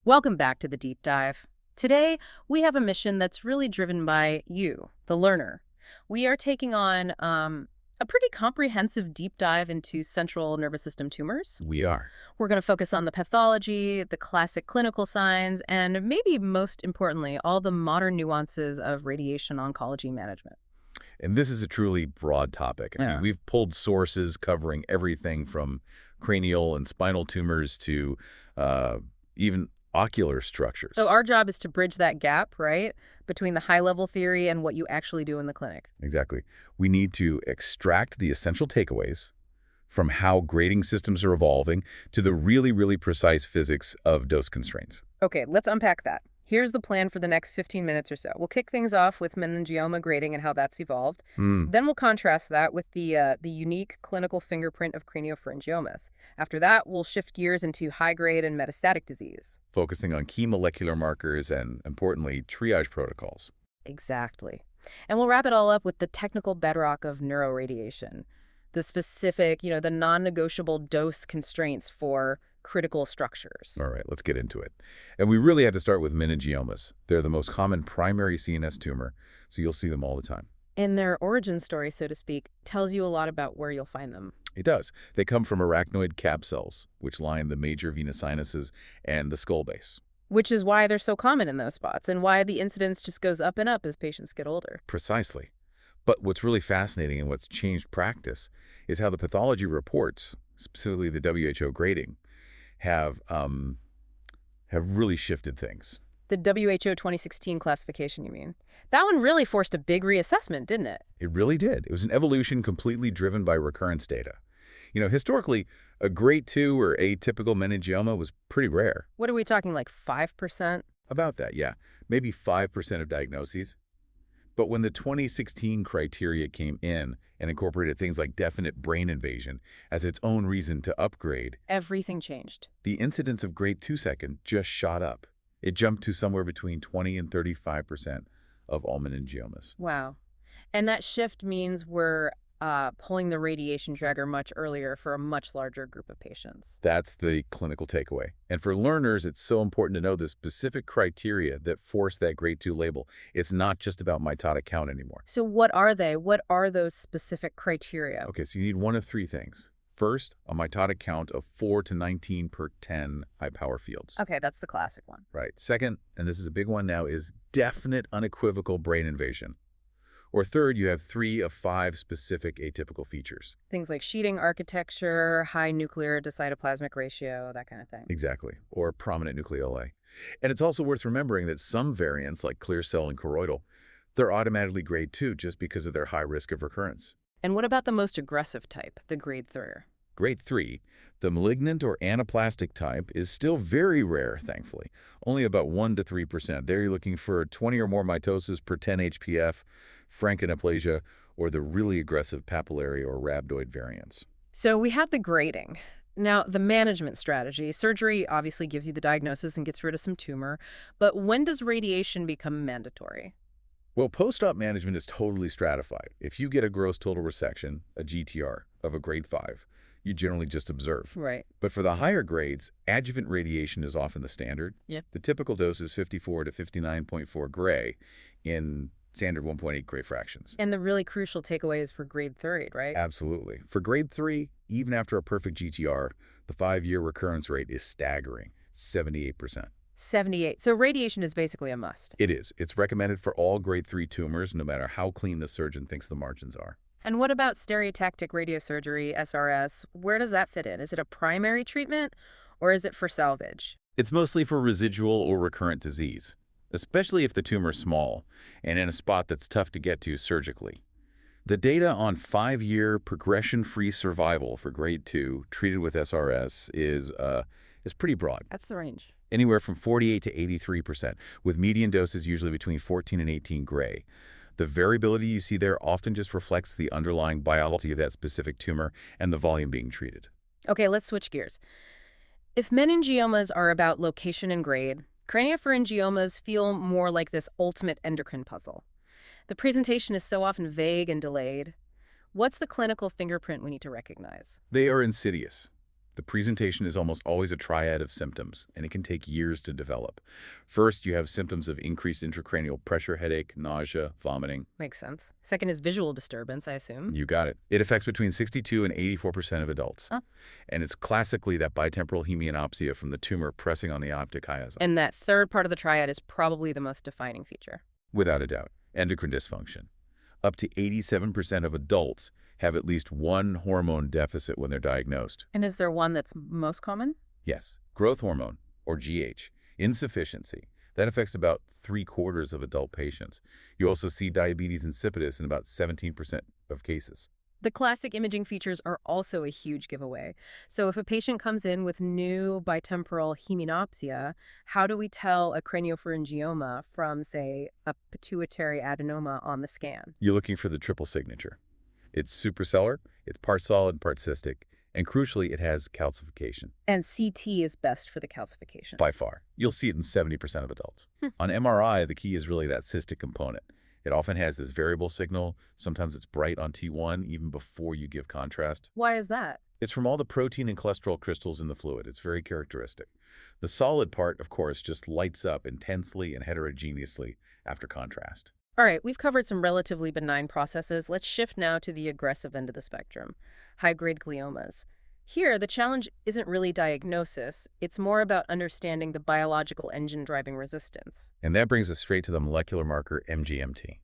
Welcome back to the deep dive. Today, we have a mission that's really driven by you, the learner. We are taking on a pretty comprehensive deep dive into central nervous system tumors. We are. We're going to focus on the pathology, the classic clinical signs, and maybe most importantly, all the modern nuances of radiation oncology management. And this is a truly broad topic. I mean, we've pulled sources covering everything from cranial and spinal tumors to even ocular structures. So our job is to bridge that gap, right, between the high-level theory and what you actually do in the clinic. Exactly. We need to extract the essential takeaways from how grading systems are evolving to the really, really precise physics of dose constraints. Okay, let's unpack that. Here's the plan for the next 15 minutes or so. We'll kick things off with meningioma grading and how that's evolved. Then we'll contrast that with the unique clinical fingerprint of craniopharyngiomas. After that, we'll shift gears into high-grade and metastatic disease. Focusing on key molecular markers and, importantly, triage protocols. Exactly. And we'll wrap it all up with the technical bedrock of neuroradiation, the specific, the non-negotiable dose constraints for critical structures. All right, let's get into it. And we really had to start with meningiomas. They're the most common primary CNS tumor, so you'll see them all the time. And their origin story, so to speak, tells you a lot about where you'll find them. It does. They come from arachnoid cap cells, which line the major venous sinuses and the skull base. Which is why they're so common in those spots and why the incidence just goes up and up as patients get older. Precisely. But what's really fascinating and what's changed practice is how the pathology reports, specifically the WHO grading, have really shifted things. The WHO 2016 classification, you mean? That one really forced a big reassessment, didn't it? It really did. It was an evolution completely driven by recurrence data. Historically, a grade 2 or atypical meningioma was pretty rare. What are we talking, like 5%? About that, yeah. Maybe 5% of diagnoses. But when the 2016 criteria came in and incorporated things like definite brain invasion as its own reason to upgrade, everything changed. The incidence of grade 2 second just shot up. It jumped to somewhere between 20 and 35% of all meningiomas. Wow. And that shift means we're pulling the radiation trigger much earlier for a much larger group of patients. That's the clinical takeaway. And for learners, it's so important to know the specific criteria that force that grade 2 label. It's not just about mitotic count anymore. So what are they? What are those specific criteria? Okay, so you need one of three things. First, a mitotic count of 4 to 19 per 10 high-power fields. Okay, that's the classic one. Right. Second, and this is a big one now, is definite unequivocal brain invasion. Or third, you have 3 of 5 specific atypical features. Things like sheeting architecture, high nuclear to cytoplasmic ratio, that kind of thing. Exactly. Or prominent nucleoli. And it's also worth remembering that some variants, like clear cell and choroidal, they're automatically grade 2 just because of their high risk of recurrence. And what about the most aggressive type, the grade 3? Grade 3, the malignant or anaplastic type, is still very rare, thankfully. Only about 1 to 3%. There you're looking for 20 or more mitosis per 10 HPF, frankenaplasia, or the really aggressive papillary or rhabdoid variants. So we had the grading. Now, the management strategy. Surgery obviously gives you the diagnosis and gets rid of some tumor. But when does radiation become mandatory? Well, post-op management is totally stratified. If you get a gross total resection, a GTR, of a grade 5, you generally just observe. Right. But for the higher grades, adjuvant radiation is often the standard. Yep. The typical dose is 54 to 59.4 gray in standard 1.8 gray fractions. And the really crucial takeaway is for grade 3, right? Absolutely. For grade 3, even after a perfect GTR, the 5-year recurrence rate is staggering, 78%. 78. So radiation is basically a must. It is. It's recommended for all grade 3 tumors, no matter how clean the surgeon thinks the margins are. And what about stereotactic radiosurgery, SRS? Where does that fit in? Is it a primary treatment or is it for salvage? It's mostly for residual or recurrent disease, especially if the tumor is small and in a spot that's tough to get to surgically. The data on 5-year progression-free survival for grade 2 treated with SRS is pretty broad. That's the range. Anywhere from 48 to 83%, with median doses usually between 14 and 18 gray. The variability you see there often just reflects the underlying biology of that specific tumor and the volume being treated. Okay, let's switch gears. If meningiomas are about location and grade, craniopharyngiomas feel more like this ultimate endocrine puzzle. The presentation is so often vague and delayed. What's the clinical fingerprint we need to recognize? They are insidious. The presentation is almost always a triad of symptoms, and it can take years to develop. First, you have symptoms of increased intracranial pressure, headache, nausea, vomiting. Makes sense. Second is visual disturbance, I assume. You got it. It affects between 62 and 84% of adults. Oh. And it's classically that bitemporal hemianopsia from the tumor pressing on the optic chiasm. And that third part of the triad is probably the most defining feature. Without a doubt, endocrine dysfunction. Up to 87% of adults have at least one hormone deficit when they're diagnosed. And is there one that's most common? Yes, growth hormone, or GH, insufficiency. That affects about 3/4 of adult patients. You also see diabetes insipidus in about 17% of cases. The classic imaging features are also a huge giveaway. So if a patient comes in with new bitemporal hemianopsia, how do we tell a craniopharyngioma from, say, a pituitary adenoma on the scan? You're looking for the triple signature. It's suprasellar, it's part solid, part cystic, and crucially, it has calcification. And CT is best for the calcification. By far. You'll see it in 70% of adults. On MRI, the key is really that cystic component. It often has this variable signal. Sometimes it's bright on T1 even before you give contrast. Why is that? It's from all the protein and cholesterol crystals in the fluid. It's very characteristic. The solid part, of course, just lights up intensely and heterogeneously after contrast. All right, we've covered some relatively benign processes. Let's shift now to the aggressive end of the spectrum, high-grade gliomas. Here, the challenge isn't really diagnosis. It's more about understanding the biological engine driving resistance. And that brings us straight to the molecular marker MGMT.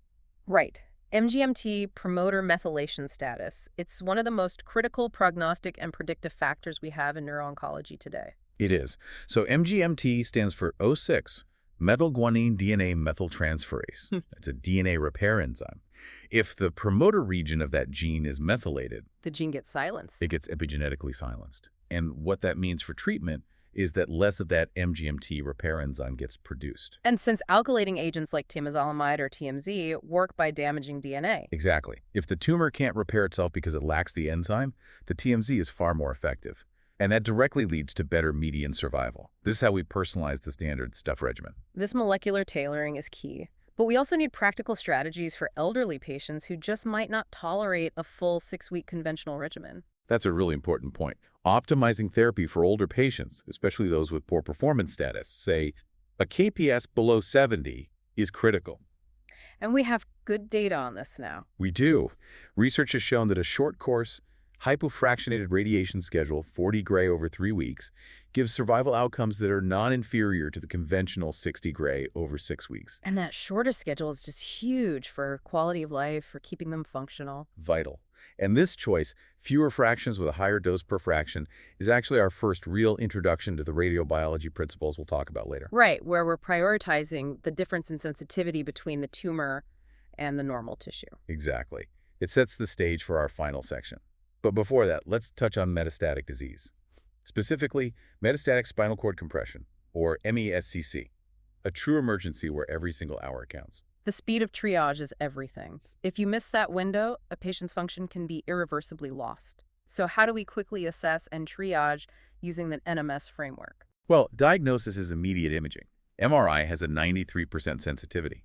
Right. MGMT, promoter methylation status. It's one of the most critical prognostic and predictive factors we have in neuro-oncology today. It is. So MGMT stands for O6, methylguanine DNA methyltransferase. It's a DNA repair enzyme. If the promoter region of that gene is methylated, The gene gets silenced. it gets epigenetically silenced. And what that means for treatment is that less of that MGMT repair enzyme gets produced. And since alkylating agents like temozolomide or TMZ work by damaging DNA. Exactly. If the tumor can't repair itself because it lacks the enzyme, the TMZ is far more effective. And that directly leads to better median survival. This is how we personalize the standard step regimen. This molecular tailoring is key. But we also need practical strategies for elderly patients who just might not tolerate a full 6-week conventional regimen. That's a really important point. Optimizing therapy for older patients, especially those with poor performance status, say a KPS below 70, is critical. And we have good data on this now. We do. Research has shown that a short course, hypofractionated radiation schedule, 40 gray over 3 weeks, gives survival outcomes that are non-inferior to the conventional 60 gray over 6 weeks. And that shorter schedule is just huge for quality of life, for keeping them functional. Vital. And this choice, fewer fractions with a higher dose per fraction, is actually our first real introduction to the radiobiology principles we'll talk about later. Right, where we're prioritizing the difference in sensitivity between the tumor and the normal tissue. Exactly. It sets the stage for our final section. But before that, let's touch on metastatic disease. Specifically, metastatic spinal cord compression, or MESCC, a true emergency where every single hour counts. The speed of triage is everything. If you miss that window, a patient's function can be irreversibly lost. So how do we quickly assess and triage using the NMS framework? Well, diagnosis is immediate imaging. MRI has a 93% sensitivity.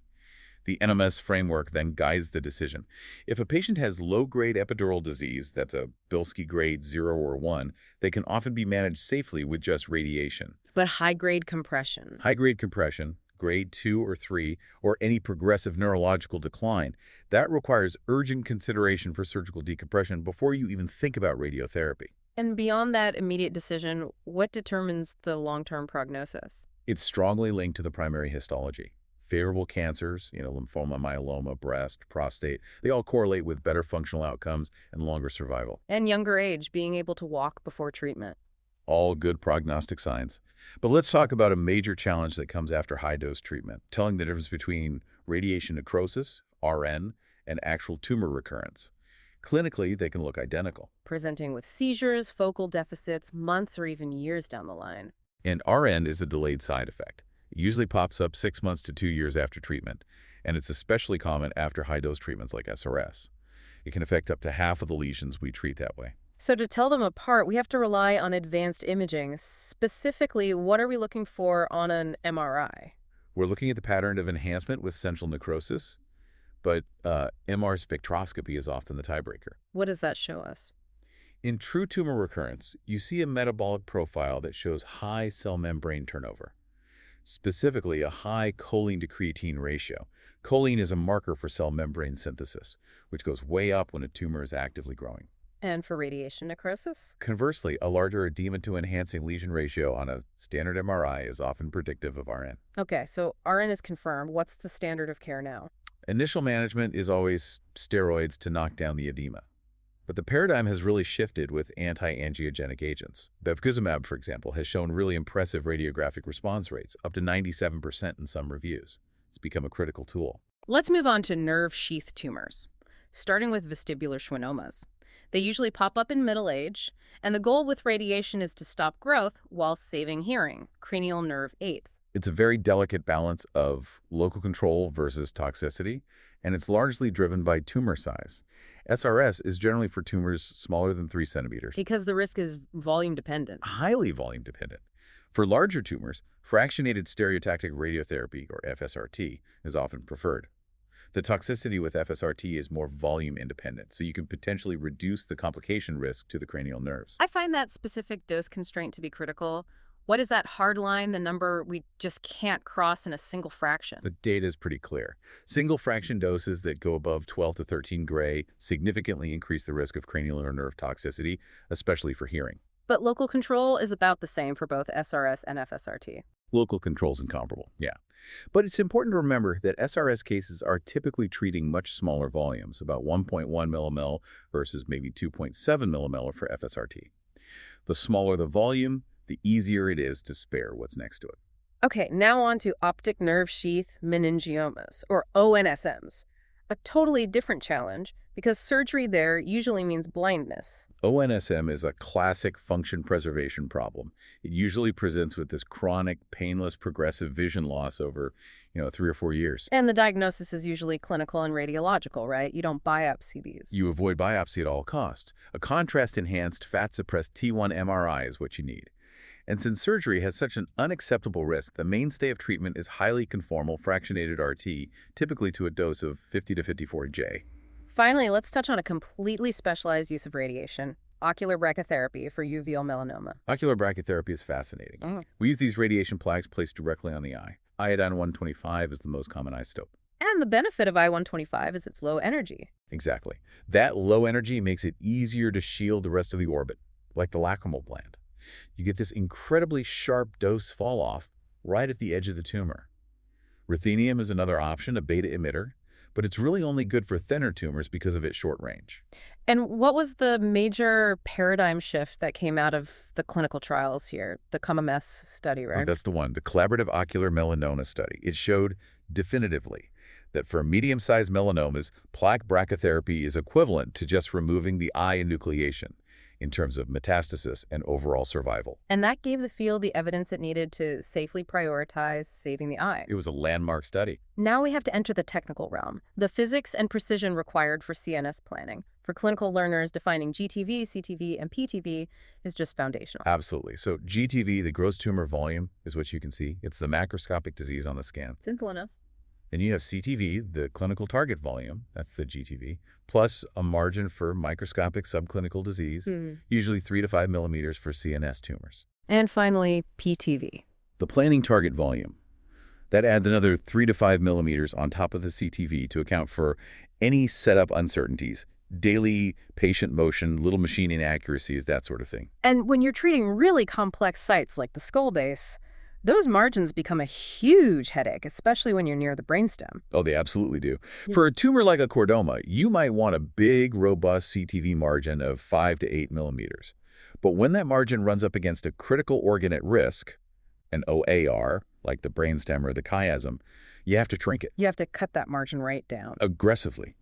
The NMS framework then guides the decision. If a patient has low-grade epidural disease, that's a Bilski grade 0 or 1, they can often be managed safely with just radiation. But high-grade compression. High-grade compression, grade 2 or 3, or any progressive neurological decline, that requires urgent consideration for surgical decompression before you even think about radiotherapy. And beyond that immediate decision, what determines the long-term prognosis? It's strongly linked to the primary histology. Favorable cancers, lymphoma, myeloma, breast, prostate, they all correlate with better functional outcomes and longer survival. And younger age, being able to walk before treatment. All good prognostic signs. But let's talk about a major challenge that comes after high-dose treatment, telling the difference between radiation necrosis, RN, and actual tumor recurrence. Clinically, they can look identical. Presenting with seizures, focal deficits, months or even years down the line. And RN is a delayed side effect. It usually pops up 6 months to 2 years after treatment, and it's especially common after high-dose treatments like SRS. It can affect up to half of the lesions we treat that way. So to tell them apart, we have to rely on advanced imaging. Specifically, what are we looking for on an MRI? We're looking at the pattern of enhancement with central necrosis, but MR spectroscopy is often the tiebreaker. What does that show us? In true tumor recurrence, you see a metabolic profile that shows high cell membrane turnover, specifically a high choline to creatine ratio. Choline is a marker for cell membrane synthesis, which goes way up when a tumor is actively growing. And for radiation necrosis? Conversely, a larger edema to enhancing lesion ratio on a standard MRI is often predictive of RN. Okay, so RN is confirmed. What's the standard of care now? Initial management is always steroids to knock down the edema. But the paradigm has really shifted with anti-angiogenic agents. Bevacizumab, for example, has shown really impressive radiographic response rates, up to 97% in some reviews. It's become a critical tool. Let's move on to nerve sheath tumors, starting with vestibular schwannomas. They usually pop up in middle age, and the goal with radiation is to stop growth while saving hearing, cranial nerve 8th. It's a very delicate balance of local control versus toxicity, and it's largely driven by tumor size. SRS is generally for tumors smaller than 3 centimeters. Because the risk is volume dependent. Highly volume dependent. For larger tumors, fractionated stereotactic radiotherapy, or FSRT, is often preferred. The toxicity with FSRT is more volume independent, so you can potentially reduce the complication risk to the cranial nerves. I find that specific dose constraint to be critical. What is that hard line, the number we just can't cross in a single fraction? The data is pretty clear. Single fraction doses that go above 12 to 13 gray significantly increase the risk of cranial nerve toxicity, especially for hearing. But local control is about the same for both SRS and FSRT. Local control is incomparable, yeah. But it's important to remember that SRS cases are typically treating much smaller volumes, about 1.1 millimole versus maybe 2.7 millimole for FSRT. The smaller the volume, the easier it is to spare what's next to it. Okay, now on to optic nerve sheath meningiomas, or ONSMs. A totally different challenge, because surgery there usually means blindness. ONSM is a classic function preservation problem. It usually presents with this chronic, painless, progressive vision loss over, 3 or 4 years. And the diagnosis is usually clinical and radiological, right? You don't biopsy these. You avoid biopsy at all costs. A contrast-enhanced, fat-suppressed T1 MRI is what you need. And since surgery has such an unacceptable risk, the mainstay of treatment is highly conformal fractionated RT, typically to a dose of 50 to 54 J. Finally, let's touch on a completely specialized use of radiation, ocular brachytherapy for uveal melanoma. Ocular brachytherapy is fascinating. We use these radiation plaques placed directly on the eye. Iodine-125 is the most common isotope. And the benefit of I-125 is its low energy. Exactly. That low energy makes it easier to shield the rest of the orbit, like the lacrimal gland. You get this incredibly sharp dose fall-off right at the edge of the tumor. Ruthenium is another option, a beta emitter, but it's really only good for thinner tumors because of its short range. And what was the major paradigm shift that came out of the clinical trials here, the COMMES study, right? Oh, that's the one, the Collaborative Ocular Melanoma Study. It showed definitively that for medium-sized melanomas, plaque brachytherapy is equivalent to just removing the eye enucleation in terms of metastasis and overall survival. And that gave the field the evidence it needed to safely prioritize saving the eye. It was a landmark study. Now we have to enter the technical realm, the physics and precision required for CNS planning. For clinical learners, defining GTV, CTV, and PTV is just foundational. Absolutely. So GTV, the gross tumor volume, is what you can see. It's the macroscopic disease on the scan. Simple enough. Then you have CTV, the clinical target volume, that's the GTV, plus a margin for microscopic subclinical disease, usually 3 to 5 millimeters for CNS tumors. And finally, PTV. The planning target volume. That adds another 3 to 5 millimeters on top of the CTV to account for any setup uncertainties, daily patient motion, little machine inaccuracies, that sort of thing. And when you're treating really complex sites like the skull base, those margins become a huge headache, especially when you're near the brainstem. Oh, they absolutely do. For a tumor like a chordoma, you might want a big, robust CTV margin of 5 to 8 millimeters. But when that margin runs up against a critical organ at risk, an OAR, like the brainstem or the chiasm, you have to shrink it. You have to cut that margin right down. Aggressively,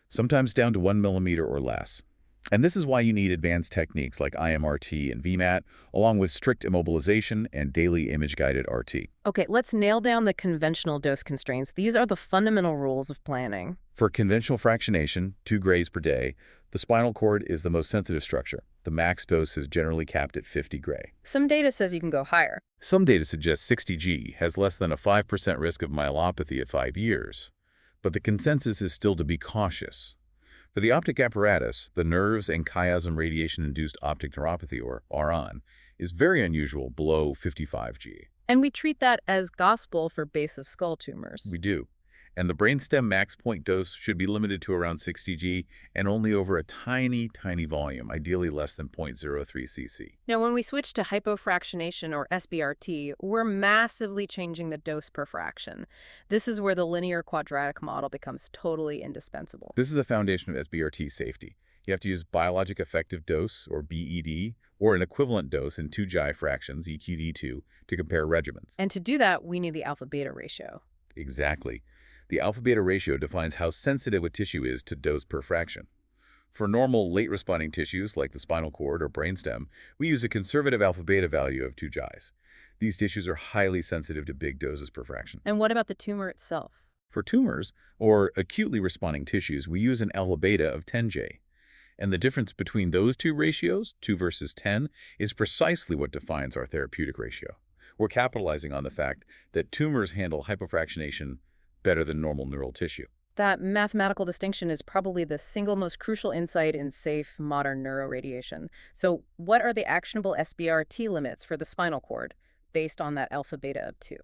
sometimes down to 1 millimeter or less. And this is why you need advanced techniques like IMRT and VMAT, along with strict immobilization and daily image-guided RT. Okay, let's nail down the conventional dose constraints. These are the fundamental rules of planning. For conventional fractionation, 2 grays per day, the spinal cord is the most sensitive structure. The max dose is generally capped at 50 gray. Some data says you can go higher. Some data suggests 60 G has less than a 5% risk of myelopathy at 5 years. But the consensus is still to be cautious. For the optic apparatus, the nerves and chiasm radiation-induced optic neuropathy, or RON, is very unusual below 55 G. And we treat that as gospel for base of skull tumors. We do. And the brainstem max point dose should be limited to around 60 G and only over a tiny, tiny volume, ideally less than 0.03 cc. Now, when we switch to hypofractionation or SBRT, we're massively changing the dose per fraction. This is where the linear quadratic model becomes totally indispensable. This is the foundation of SBRT safety. You have to use biologic effective dose, or BED, or an equivalent dose in 2 GI fractions, EQD2, to compare regimens. And to do that, we need the alpha-beta ratio. Exactly. The alpha-beta ratio defines how sensitive a tissue is to dose per fraction. For normal late-responding tissues like the spinal cord or brainstem, we use a conservative alpha-beta value of 2 GIs. These tissues are highly sensitive to big doses per fraction. And what about the tumor itself? For tumors, or acutely responding tissues, we use an alpha-beta of 10 J. And the difference between those two ratios, 2 versus 10, is precisely what defines our therapeutic ratio. We're capitalizing on the fact that tumors handle hypofractionation better than normal neural tissue. That mathematical distinction is probably the single most crucial insight in safe, modern neuroradiation. So what are the actionable SBRT limits for the spinal cord based on that alpha-beta of 2?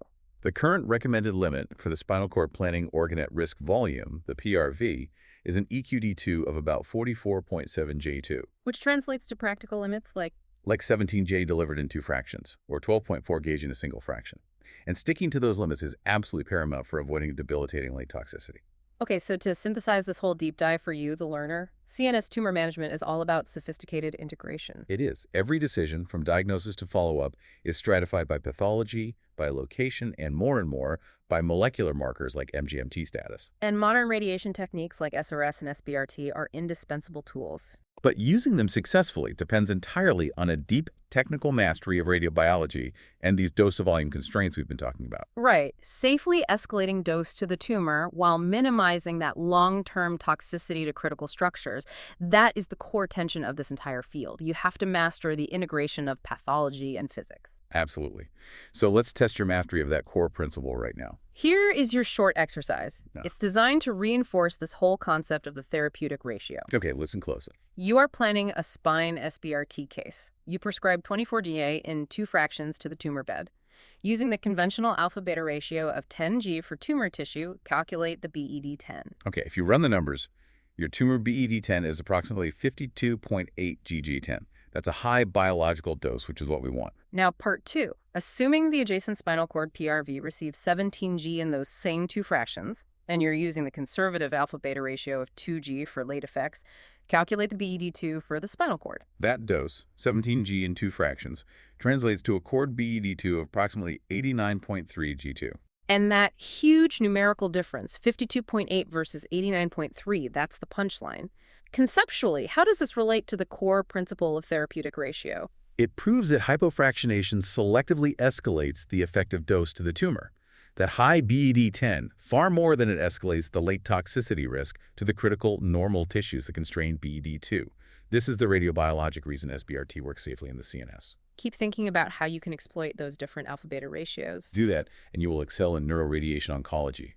The current recommended limit for the spinal cord planning organ at risk volume, the PRV, is an EQD2 of about 44.7 J2. Which translates to practical limits like 17 J delivered in 2 fractions, or 12.4 gauge in a single fraction. And sticking to those limits is absolutely paramount for avoiding debilitating late toxicity. Okay, so to synthesize this whole deep dive for you, the learner, CNS tumor management is all about sophisticated integration. It is. Every decision, from diagnosis to follow-up, is stratified by pathology, by location, and more by molecular markers like MGMT status. And modern radiation techniques like SRS and SBRT are indispensable tools. But using them successfully depends entirely on a deep technical mastery of radiobiology and these dose-to-volume constraints we've been talking about. Right. Safely escalating dose to the tumor while minimizing that long-term toxicity to critical structures. That is the core tension of this entire field. You have to master the integration of pathology and physics. Absolutely. So let's test your mastery of that core principle right now. Here is your short exercise. No. It's designed to reinforce this whole concept of the therapeutic ratio. Okay, listen closely. You are planning a spine SBRT case. You prescribe 24-DA in 2 fractions to the tumor bed. Using the conventional alpha-beta ratio of 10G for tumor tissue, calculate the BED10. Okay, if you run the numbers, your tumor BED10 is approximately 52.8 GG10. That's a high biological dose, which is what we want. Now, part 2. Assuming the adjacent spinal cord PRV receives 17G in those same 2 fractions, and you're using the conservative alpha-beta ratio of 2G for late effects, calculate the BED2 for the spinal cord. That dose, 17G in 2 fractions, translates to a cord BED2 of approximately 89.3 G2. And that huge numerical difference, 52.8 versus 89.3, that's the punchline. Conceptually, how does this relate to the core principle of therapeutic ratio? It proves that hypofractionation selectively escalates the effective dose to the tumor. That high BED10 far more than it escalates the late toxicity risk to the critical normal tissues that constrain BED2. This is the radiobiologic reason SBRT works safely in the CNS. Keep thinking about how you can exploit those different alpha-beta ratios. Do that, and you will excel in neuroradiation oncology.